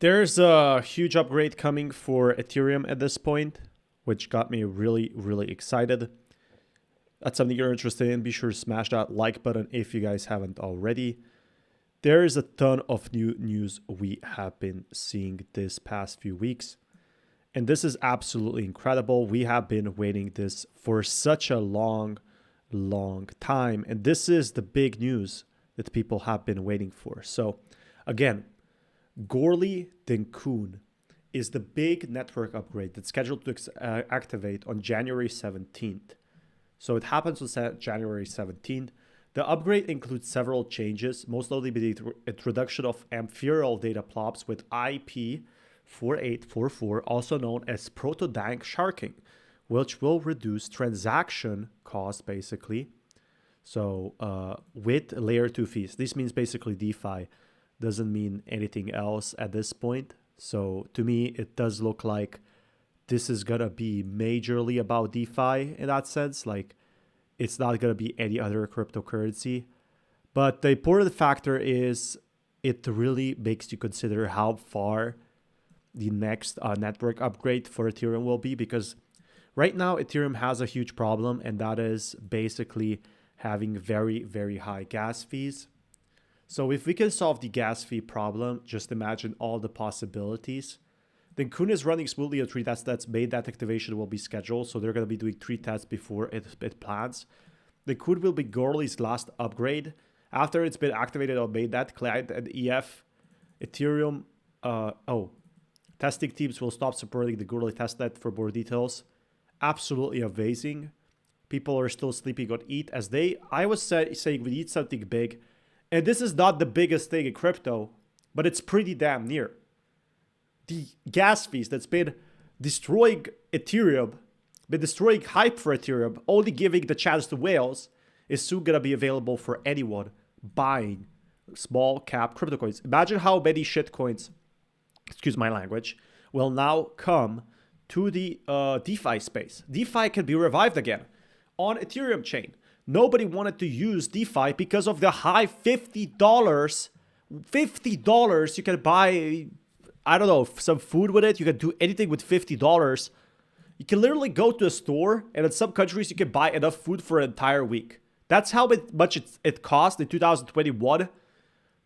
There's a huge upgrade coming for Ethereum at this point, which got me really, really excited. That's something you're interested in. Be sure to smash that like button if you guys haven't already. There is a ton of new news we have been seeing this past few weeks. And this is absolutely incredible. We have been waiting this for such a long time. And this is the big news that people have been waiting for. So again, Gorley Denkun is the big network upgrade that's scheduled to activate on January 17th. So it happens on January 17th. The upgrade includes several changes, most notably the introduction of ephemeral data plops with IP 4844, also known as proto-dank sharking, which will reduce transaction costs basically. So with layer 2 fees, this means basically DeFi, doesn't mean anything else at this point. So to me, it does look like this is gonna be majorly about DeFi in that sense. Like, it's not gonna be any other cryptocurrency. But the important factor is it really makes you consider how far the next network upgrade for Ethereum will be, because right now Ethereum has a huge problem, and that is basically having very, very high gas fees. So if we can solve the gas fee problem, just imagine all the possibilities. Then Kun is running smoothly on 3 test that's made that activation will be scheduled. So they're going to be doing 3 tests before it plans. The Kun will be Gorley's last upgrade. After it's been activated on mainnet, client and EF, Ethereum, testing teams will stop supporting the Gorley testnet for more details. Absolutely amazing. People are still sleeping on ETH as I was saying we need something big. And this is not the biggest thing in crypto, but it's pretty damn near. The gas fees that's been destroying Ethereum, been destroying hype for Ethereum, only giving the chance to whales, is soon going to be available for anyone buying small cap crypto coins. Imagine how many shitcoins, excuse my language, will now come to the DeFi space. DeFi can be revived again on Ethereum chain. Nobody wanted to use DeFi because of the high $50. $50, you can buy, I don't know, some food with it. You can do anything with $50. You can literally go to a store, and in some countries, you can buy enough food for an entire week. That's how much it cost in 2021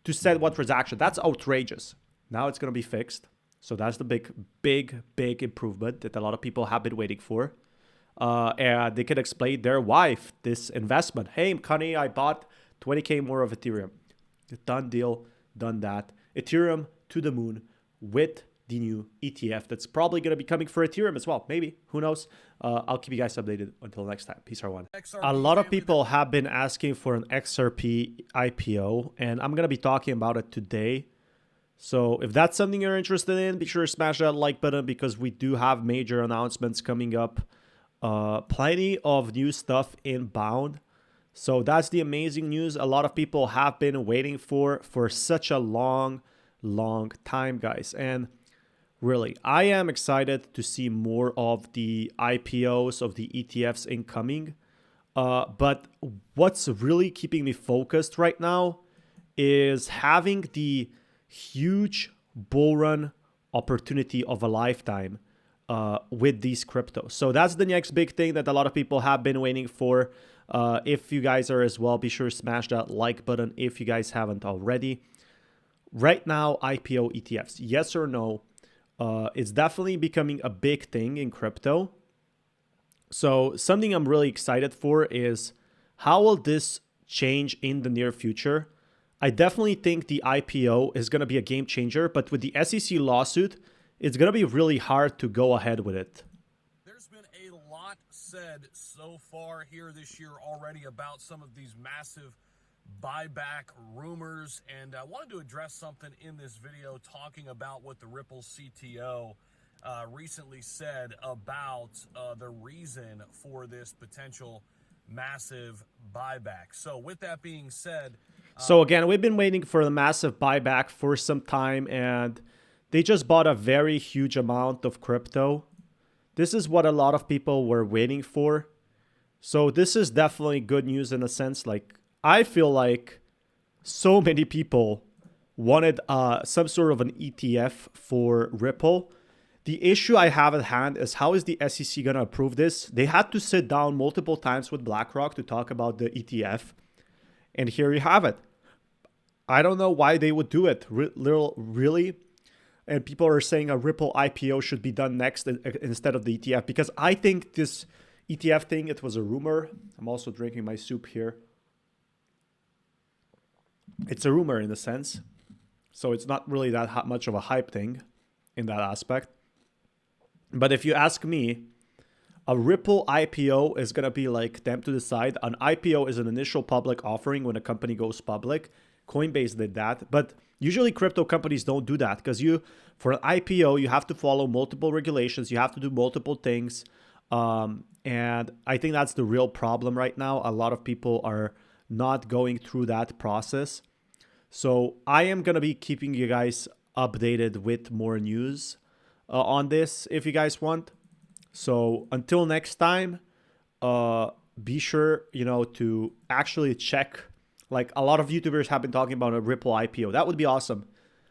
to send one transaction. That's outrageous. Now it's going to be fixed. So that's the big improvement that a lot of people have been waiting for. And they can explain their wife this investment. Hey, Connie, I bought 20K more of Ethereum. Done deal, done that. Ethereum to the moon with the new ETF that's probably going to be coming for Ethereum as well. Maybe, who knows? I'll keep you guys updated until next time. Peace, everyone. A lot of people have been asking for an XRP IPO, and I'm going to be talking about it today. So if that's something you're interested in, be sure to smash that like button, because we do have major announcements coming up. Plenty of new stuff inbound. So that's the amazing news a lot of people have been waiting for such a long time, guys. And really, I am excited to see more of the IPOs of the ETFs incoming. But what's really keeping me focused right now is having the huge bull run opportunity of a lifetime with these cryptos. So that's the next big thing that a lot of people have been waiting for. If you guys are as well, be sure to smash that like button if you guys haven't already. Right now, IPO ETFs, yes or no? It's definitely becoming a big thing in crypto. So something I'm really excited for is how will this change in the near future? I definitely think the IPO is going to be a game changer, but with the SEC lawsuit, it's going to be really hard to go ahead with it. There's been a lot said so far here this year already about some of these massive buyback rumors, and I wanted to address something in this video talking about what the Ripple CTO recently said about the reason for this potential massive buyback. So with that being said... So again, we've been waiting for the massive buyback for some time, and they just bought a very huge amount of crypto. This is what a lot of people were waiting for. So this is definitely good news in a sense. Like, I feel like so many people wanted some sort of an ETF for Ripple. The issue I have at hand is how is the SEC going to approve this? They had to sit down multiple times with BlackRock to talk about the ETF. And here you have it. I don't know why they would do it, really. And people are saying a Ripple IPO should be done next instead of the ETF. Because I think this ETF thing, it was a rumor. I'm also drinking my soup here. It's a rumor in a sense. So it's not really that much of a hype thing in that aspect. But if you ask me, a Ripple IPO is going to be like them to decide. An IPO is an initial public offering when a company goes public. Coinbase did that. But usually crypto companies don't do that because for an IPO, you have to follow multiple regulations. You have to do multiple things. And I think that's the real problem right now. A lot of people are not going through that process. So I am going to be keeping you guys updated with more news on this if you guys want. So until next time, be sure, to actually check. Like a lot of YouTubers have been talking about a Ripple IPO. That would be awesome.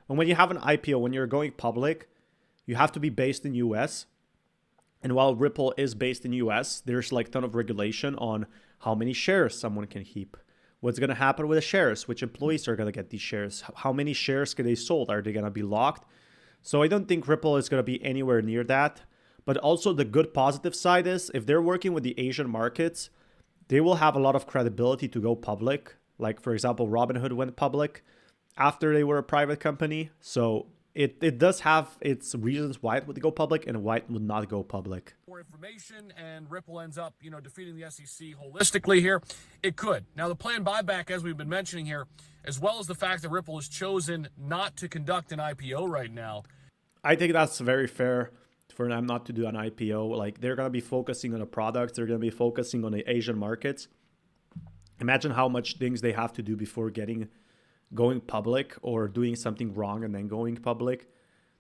And when you have an IPO, when you're going public, you have to be based in US. And while Ripple is based in US, there's like a ton of regulation on how many shares someone can keep. What's going to happen with the shares? Which employees are going to get these shares? How many shares can they sold? Are they going to be locked? So I don't think Ripple is going to be anywhere near that. But also the good positive side is if they're working with the Asian markets, they will have a lot of credibility to go public. Like, for example, Robinhood went public after they were a private company. So it does have its reasons why it would go public and why it would not go public. More information and Ripple ends up, defeating the SEC holistically here. It could. Now, the planned buyback, as we've been mentioning here, as well as the fact that Ripple has chosen not to conduct an IPO right now. I think that's very fair for them not to do an IPO. Like, they're going to be focusing on the products. They're going to be focusing on the Asian markets. Imagine how much things they have to do before going public or doing something wrong and then going public.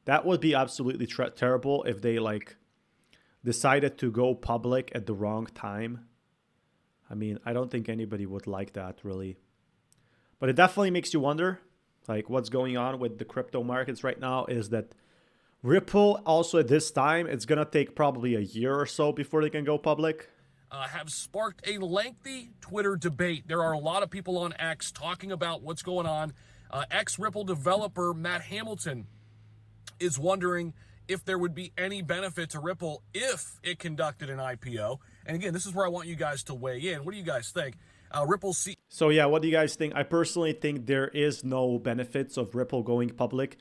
That would be absolutely terrible if they decided to go public at the wrong time. I mean, I don't think anybody would like that really. But it definitely makes you wonder, like what's going on with the crypto markets right now is that Ripple also at this time, it's going to take probably a year or so before they can go public. Have sparked a lengthy Twitter debate. There are a lot of people on X talking about what's going on. Ex-Ripple developer Matt Hamilton is wondering if there would be any benefit to Ripple if it conducted an IPO. And again, this is where I want you guys to weigh in. What do you guys think? So yeah, what do you guys think? I personally think there is no benefits of Ripple going public.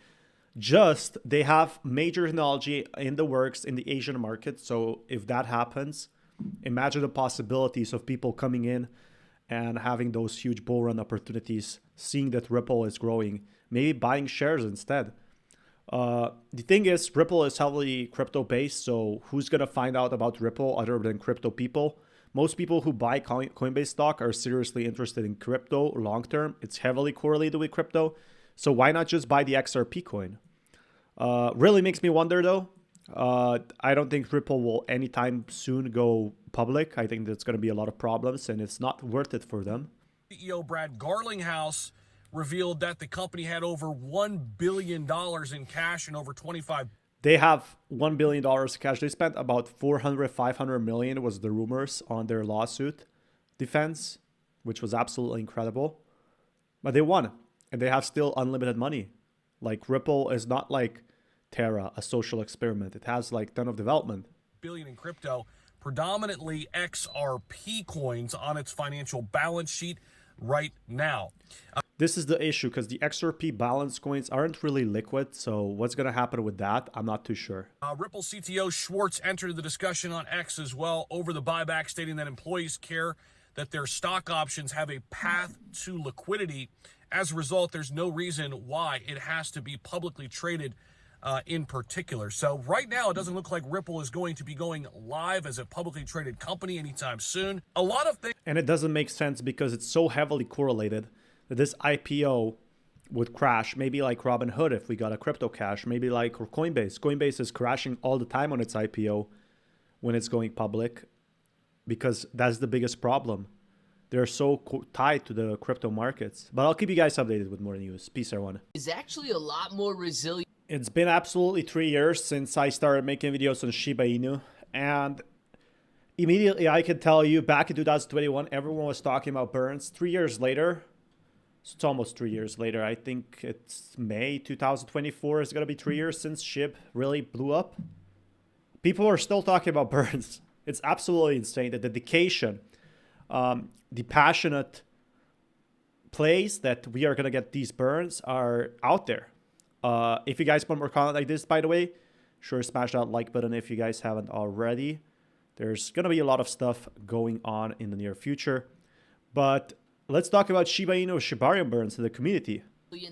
Just they have major technology in the works in the Asian market. So if that happens, imagine the possibilities of people coming in and having those huge bull run opportunities, seeing that Ripple is growing, maybe buying shares instead. The thing is, Ripple is heavily crypto based. So who's going to find out about Ripple other than crypto people? Most people who buy Coinbase stock are seriously interested in crypto long term. It's heavily correlated with crypto. So why not just buy the XRP coin? Really makes me wonder though. I don't think Ripple will anytime soon go public. I think there's going to be a lot of problems and it's not worth it for them. CEO Brad Garlinghouse revealed that the company had over $1 billion in cash and over 25. They have $1 billion cash. They spent about 500 million was the rumors on their lawsuit defense, which was absolutely incredible. But they won and they have still unlimited money. Like Ripple is not like Terra, a social experiment. It has like a ton of development. Billion in crypto, predominantly XRP coins on its financial balance sheet right now. This is the issue because the XRP balance coins aren't really liquid. So what's going to happen with that? I'm not too sure. Ripple CTO Schwartz entered the discussion on X as well over the buyback, stating that employees care that their stock options have a path to liquidity. As a result, there's no reason why it has to be publicly traded in particular. So right now, it doesn't look like Ripple is going to be going live as a publicly traded company anytime soon. A lot of things. And it doesn't make sense because it's so heavily correlated that this IPO would crash. Maybe like Robinhood if we got a crypto cash. Maybe like Coinbase. Coinbase is crashing all the time on its IPO when it's going public because that's the biggest problem. they're so tied to the crypto markets. But I'll keep you guys updated with more news. Peace, everyone. Is actually a lot more resilient. It's been absolutely 3 years since I started making videos on Shiba Inu, and immediately I can tell you back in 2021 everyone was talking about burns. 3 years later, so it's almost 3 years later, I think it's May 2024 is gonna be 3 years since SHIB really blew up. People are still talking about burns. It's absolutely insane. The dedication, the passionate plays that we are gonna get these burns are out there. If you guys want more content like this, by the way, sure, smash that like button if you guys haven't already. There's going to be a lot of stuff going on in the near future. But let's talk about Shiba Inu Shibarium burns in the community.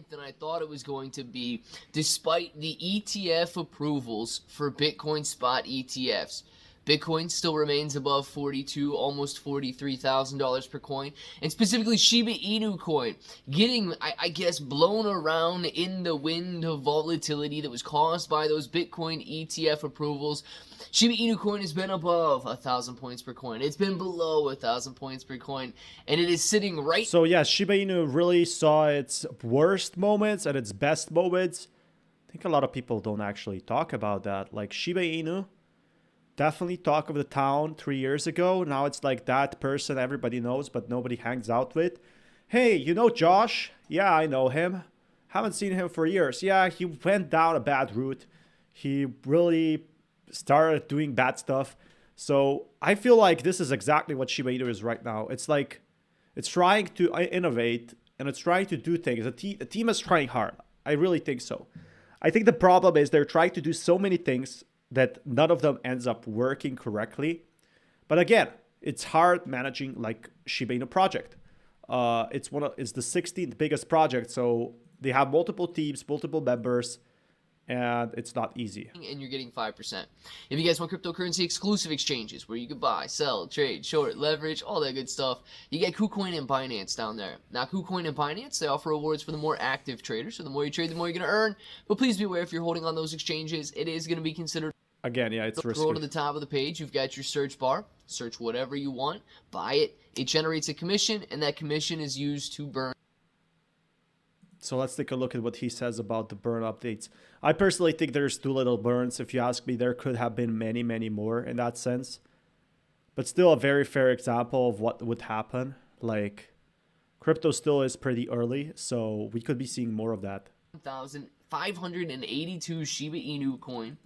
Than I thought it was going to be, despite the ETF approvals for Bitcoin spot ETFs. Bitcoin still remains above $42,000, almost $43,000 per coin, and specifically Shiba Inu coin getting, I guess, blown around in the wind of volatility that was caused by those Bitcoin ETF approvals. Shiba Inu coin has been above 1,000 points per coin. It's been below 1,000 points per coin, and it is sitting right. So yeah, Shiba Inu really saw its worst moments and its best moments. I think a lot of people don't actually talk about that. Like Shiba Inu, definitely talk of the town 3 years ago. Now it's like that person everybody knows, but nobody hangs out with. Hey, you know Josh? Yeah, I know him. Haven't seen him for years. Yeah, he went down a bad route. He really started doing bad stuff. So I feel like this is exactly what Shiba Inu is right now. It's like it's trying to innovate and it's trying to do things. The team is trying hard. I really think so. I think the problem is they're trying to do so many things that none of them ends up working correctly. But again, it's hard managing like Shiba Inu project. It's the 16th biggest project, so they have multiple teams, multiple members, and it's not easy. And you're getting 5%. If you guys want cryptocurrency exclusive exchanges where you can buy, sell, trade, short, leverage, all that good stuff, you get KuCoin and Binance down there. Now, KuCoin and Binance, they offer rewards for the more active traders. So the more you trade, the more you're going to earn. But please be aware, if you're holding on those exchanges, it is going to be considered. Again, yeah, it's risky. Scroll to the top of the page. You've got your search bar. Search whatever you want. Buy it. It generates a commission, and that commission is used to burn. So let's take a look at what he says about the burn updates. I personally think there's too little burns. If you ask me, there could have been many, many more in that sense. But still a very fair example of what would happen. Like, crypto still is pretty early, so we could be seeing more of that. 1,582 Shiba Inu coin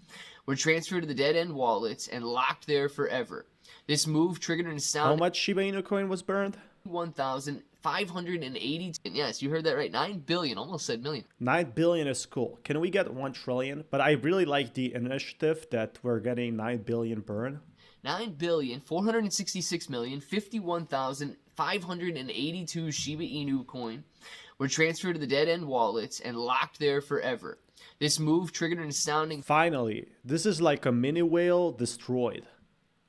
were transferred to the dead-end wallets and locked there forever. This move triggered an astounding... How much Shiba Inu coin was burned? 1,580. Yes, you heard that right. 9 billion. Almost said million. 9 billion is cool. Can we get 1 trillion? But I really like the initiative that we're getting 9 billion burn. 9,466,051,582 Shiba Inu coin were transferred to the dead-end wallets and locked there forever. This move triggered an astounding... Finally, this is like a mini whale destroyed,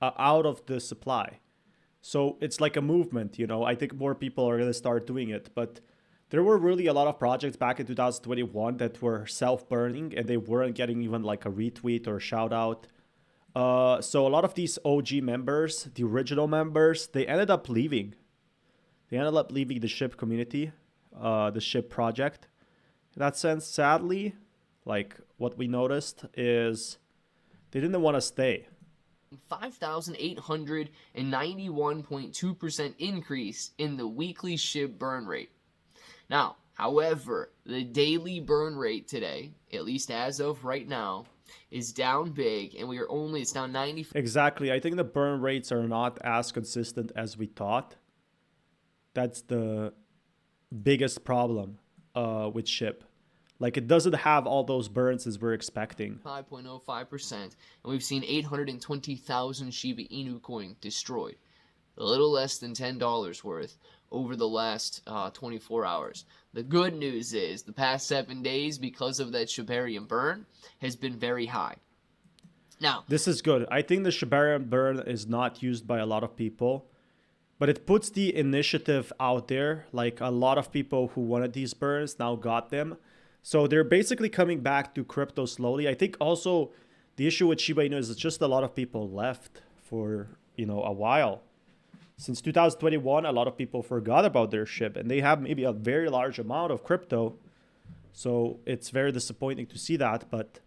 out of the supply. So it's like a movement, you know. I think more people are going to start doing it. But there were really a lot of projects back in 2021 that were self-burning and they weren't getting even like a retweet or shout out. So a lot of these OG members, the original members, they ended up leaving. They ended up leaving the SHIB community, the SHIB project. In that sense, sadly, like what we noticed is they didn't want to stay. 5,891.2% increase in the weekly SHIB burn rate. Now, however, the daily burn rate today, at least as of right now, is down big, and it's down 90. Exactly. I think the burn rates are not as consistent as we thought. That's the biggest problem with SHIB. Like, it doesn't have all those burns as we're expecting. 5.05%, and we've seen 820,000 Shiba Inu coin destroyed. A little less than $10 worth over the last 24 hours. The good news is the past 7 days, because of that Shibarium burn, has been very high. Now, this is good. I think the Shibarium burn is not used by a lot of people, but it puts the initiative out there. Like, a lot of people who wanted these burns now got them. So they're basically coming back to crypto slowly. I think also the issue with Shiba Inu is it's just a lot of people left for, you know, a while. Since 2021, a lot of people forgot about their SHIB, and they have maybe a very large amount of crypto. So it's very disappointing to see that, but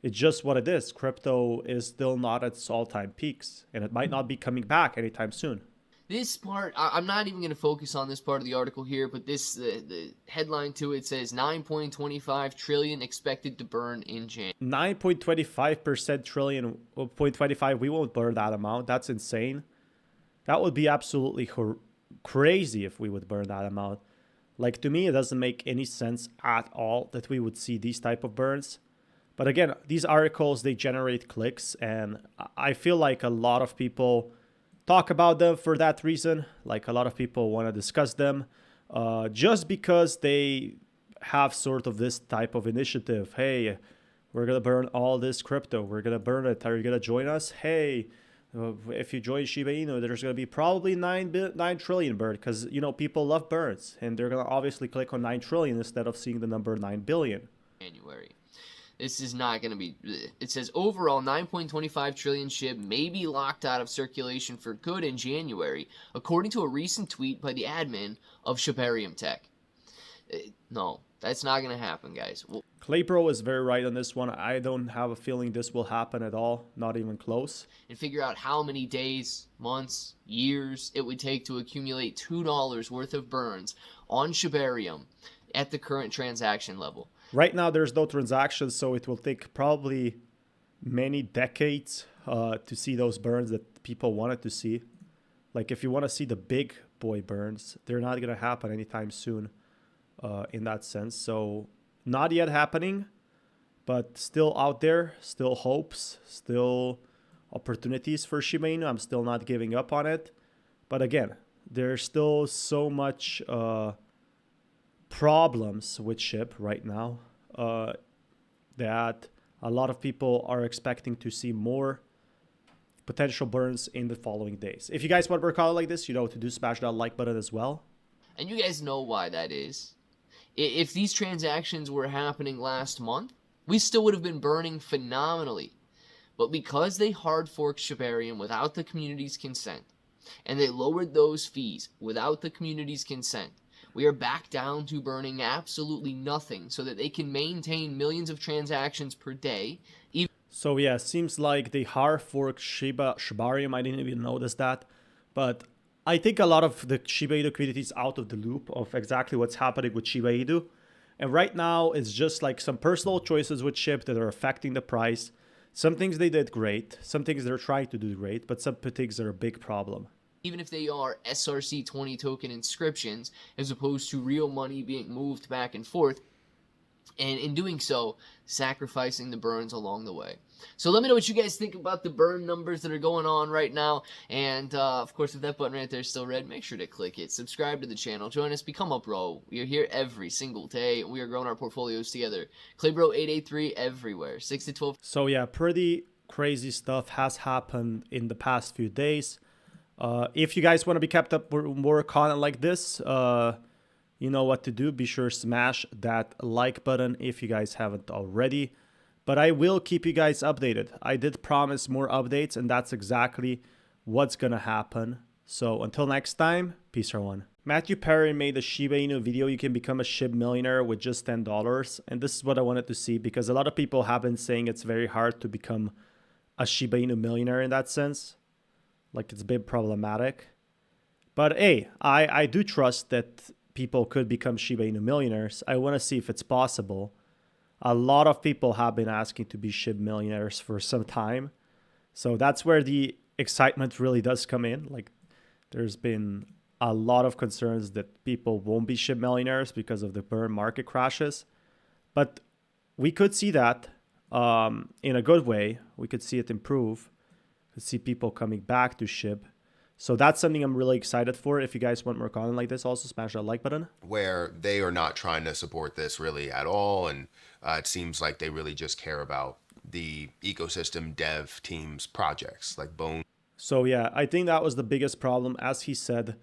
it's just what it is. Crypto is still not at its all-time peaks, and it might not be coming back anytime soon. This part, I'm not even going to focus on this part of the article here, but this the headline to it says 9.25 trillion expected to burn in January. 9.25% trillion, 0.25, we won't burn that amount. That's insane. That would be absolutely crazy if we would burn that amount. Like, to me, it doesn't make any sense at all that we would see these type of burns. But again, these articles, they generate clicks, and I feel like a lot of people talk about them for that reason. Like, a lot of people want to discuss them just because they have sort of this type of initiative. Hey, we're going to burn all this crypto. We're going to burn it. Are you going to join us? Hey, if you join Shiba Inu, there's going to be probably 9 trillion burned because, you know, people love burns. And they're going to obviously click on 9 trillion instead of seeing the number 9 billion. January. This is not going to be... It says overall 9.25 trillion SHIB may be locked out of circulation for good in January, according to a recent tweet by the admin of Shibarium Tech. No, that's not going to happen, guys. Claypro is very right on this one. I don't have a feeling this will happen at all, not even close. And figure out how many days, months, years it would take to accumulate $2 worth of burns on Shibarium at the current transaction level. Right now, there's no transactions, so it will take probably many decades to see those burns that people wanted to see. Like, if you want to see the big boy burns, they're not going to happen anytime soon in that sense. So, not yet happening, but still out there, still hopes, still opportunities for Shiba Inu. I'm still not giving up on it. But again, there's still so much... problems with SHIB right now that a lot of people are expecting to see more potential burns in the following days. If you guys want to work out like this, you know what to do. Smash that like button as well. And you guys know why that is. If these transactions were happening last month, we still would have been burning phenomenally. But because they hard forked Shibarium without the community's consent, and they lowered those fees without the community's consent, we are back down to burning absolutely nothing so that they can maintain millions of transactions per day. So yeah, seems like they hard forked Shibarium. I didn't even notice that. But I think a lot of the Shiba Inu community is out of the loop of exactly what's happening with Shiba Inu. And right now, it's just like some personal choices with SHIB that are affecting the price. Some things they did great. Some things they're trying to do great. But some things are a big problem. Even if they are SRC20 token inscriptions, as opposed to real money being moved back and forth, and in doing so, sacrificing the burns along the way. So let me know what you guys think about the burn numbers that are going on right now, and of course, if that button right there is still red, make sure to click it, subscribe to the channel, join us, become a bro. We are here every single day, and we are growing our portfolios together. Claybro883 everywhere, 6 to 12. So yeah, pretty crazy stuff has happened in the past few days. If you guys want to be kept up with more content like this, you know what to do. Be sure to smash that like button if you guys haven't already. But I will keep you guys updated. I did promise more updates, and that's exactly what's going to happen. So until next time, peace everyone. Matthew Perry made a Shiba Inu video. You can become a SHIB millionaire with just $10. And this is what I wanted to see because a lot of people have been saying it's very hard to become a Shiba Inu millionaire in that sense. Like, it's a bit problematic. But hey, I do trust that people could become Shiba Inu millionaires. I want to see if it's possible. A lot of people have been asking to be SHIB millionaires for some time. So that's where the excitement really does come in. Like, there's been a lot of concerns that people won't be SHIB millionaires because of the burn market crashes. But we could see that in a good way. We could see it improve. To see people coming back to SHIB. So that's something I'm really excited for. If you guys want more content like this, also smash that like button. Where they are not trying to support this really at all. And it seems like they really just care about the ecosystem dev team's projects like Bone. So yeah, I think that was the biggest problem. As he said,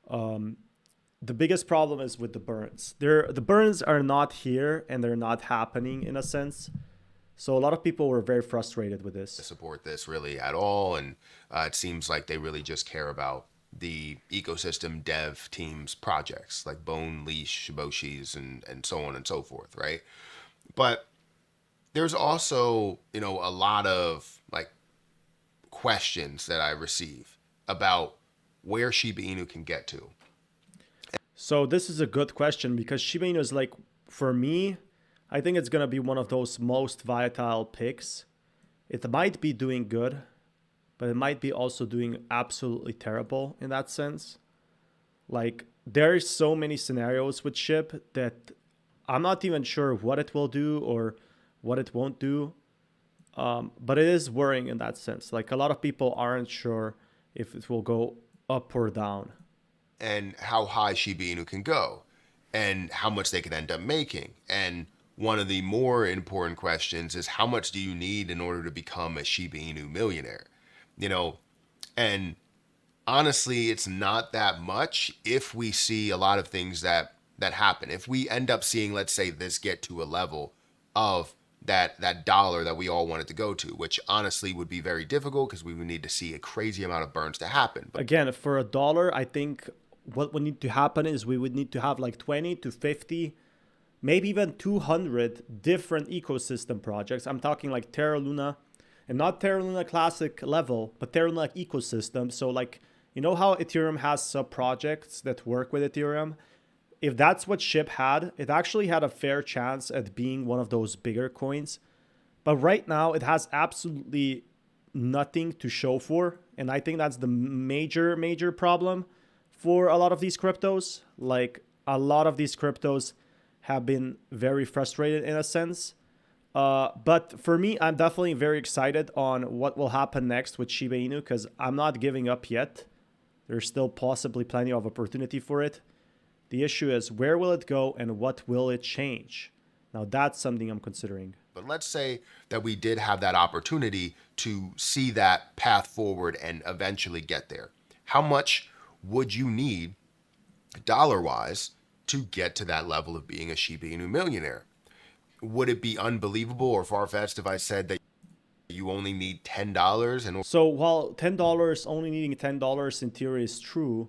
the biggest problem is with the burns. The burns are not here and they're not happening in a sense. So a lot of people were very frustrated with this. Support this really at all. And it seems like they really just care about the ecosystem dev teams projects like Bone, Leash, Shiboshis, and so on and so forth, right? But there's also, a lot of like questions that I receive about where Shiba Inu can get to. So this is a good question because Shiba Inu is like, for me, I think it's going to be one of those most volatile picks. It might be doing good, but it might be also doing absolutely terrible in that sense. Like, there's so many scenarios with SHIB that I'm not even sure what it will do or what it won't do. But it is worrying in that sense. Like, a lot of people aren't sure if it will go up or down. And how high Shiba Inu can go and how much they could end up making. And one of the more important questions is how much do you need in order to become a Shiba Inu millionaire? And honestly, it's not that much if we see a lot of things that happen. If we end up seeing, let's say, this get to a level of that dollar that we all want it to go to, which honestly would be very difficult because we would need to see a crazy amount of burns to happen. But again, for $1, I think what would need to happen is we would need to have like 20 to 50, maybe even 200 different ecosystem projects. I'm talking like Terra Luna, and not Terra Luna Classic level, but Terra Luna ecosystem. So like, how Ethereum has sub projects that work with Ethereum? If that's what SHIB had, it actually had a fair chance at being one of those bigger coins. But right now, it has absolutely nothing to show for. And I think that's the major problem for a lot of these cryptos. Like, a lot of these cryptos have been very frustrated in a sense. But for me, I'm definitely very excited on what will happen next with Shiba Inu because I'm not giving up yet. There's still possibly plenty of opportunity for it. The issue is, where will it go and what will it change? Now, that's something I'm considering. But let's say that we did have that opportunity to see that path forward and eventually get there. How much would you need dollar-wise to get to that level of being a Shiba Inu millionaire? Would it be unbelievable or far-fetched if I said that you only need $10? And so while $10, only needing $10 in theory is true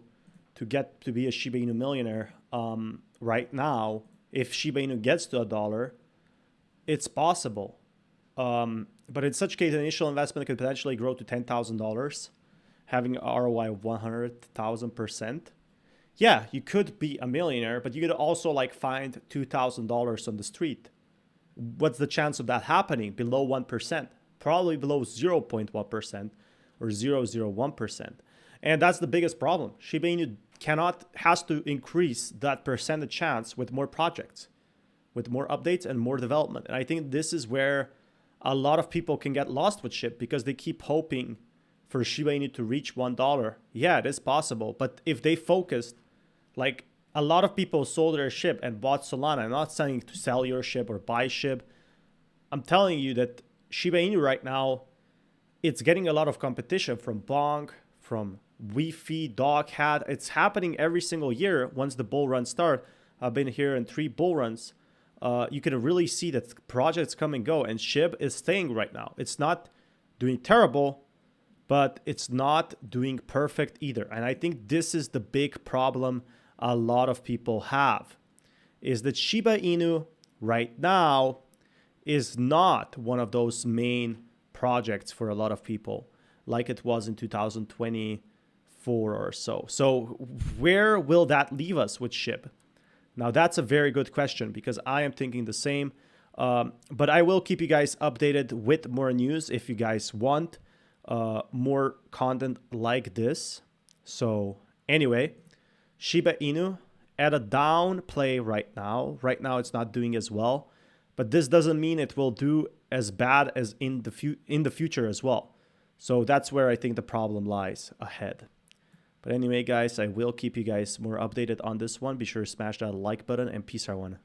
to get to be a Shiba Inu millionaire, right now, if Shiba Inu gets to $1, it's possible. But in such case, an initial investment could potentially grow to $10,000, having an ROI of 100,000%. Yeah, you could be a millionaire, but you could also like find $2,000 on the street. What's the chance of that happening? Below 1%, probably below 0.1% or 0.01%. And that's the biggest problem. Shiba Inu has to increase that percentage chance with more projects, with more updates and more development. And I think this is where a lot of people can get lost with SHIB because they keep hoping for Shiba Inu to reach $1. Yeah, it is possible. But if they focused, like a lot of people sold their SHIB and bought Solana. I'm not saying to sell your SHIB or buy SHIB. I'm telling you that Shiba Inu right now, it's getting a lot of competition from Bonk, from Wi-Fi, Doghat. It's happening every single year once the bull runs start. I've been here in 3 bull runs. You can really see that projects come and go, and SHIB is staying right now. It's not doing terrible, but it's not doing perfect either. And I think this is the big problem a lot of people have, is that Shiba Inu right now is not one of those main projects for a lot of people like it was in 2024 or so. So where will that leave us with SHIB? Now, that's a very good question because I am thinking the same. But I will keep you guys updated with more news if you guys want more content like this. So anyway, Shiba Inu at a down play right now. Right now, it's not doing as well. But this doesn't mean it will do as bad as in the future as well. So that's where I think the problem lies ahead. But anyway, guys, I will keep you guys more updated on this one. Be sure to smash that like button and peace, everyone.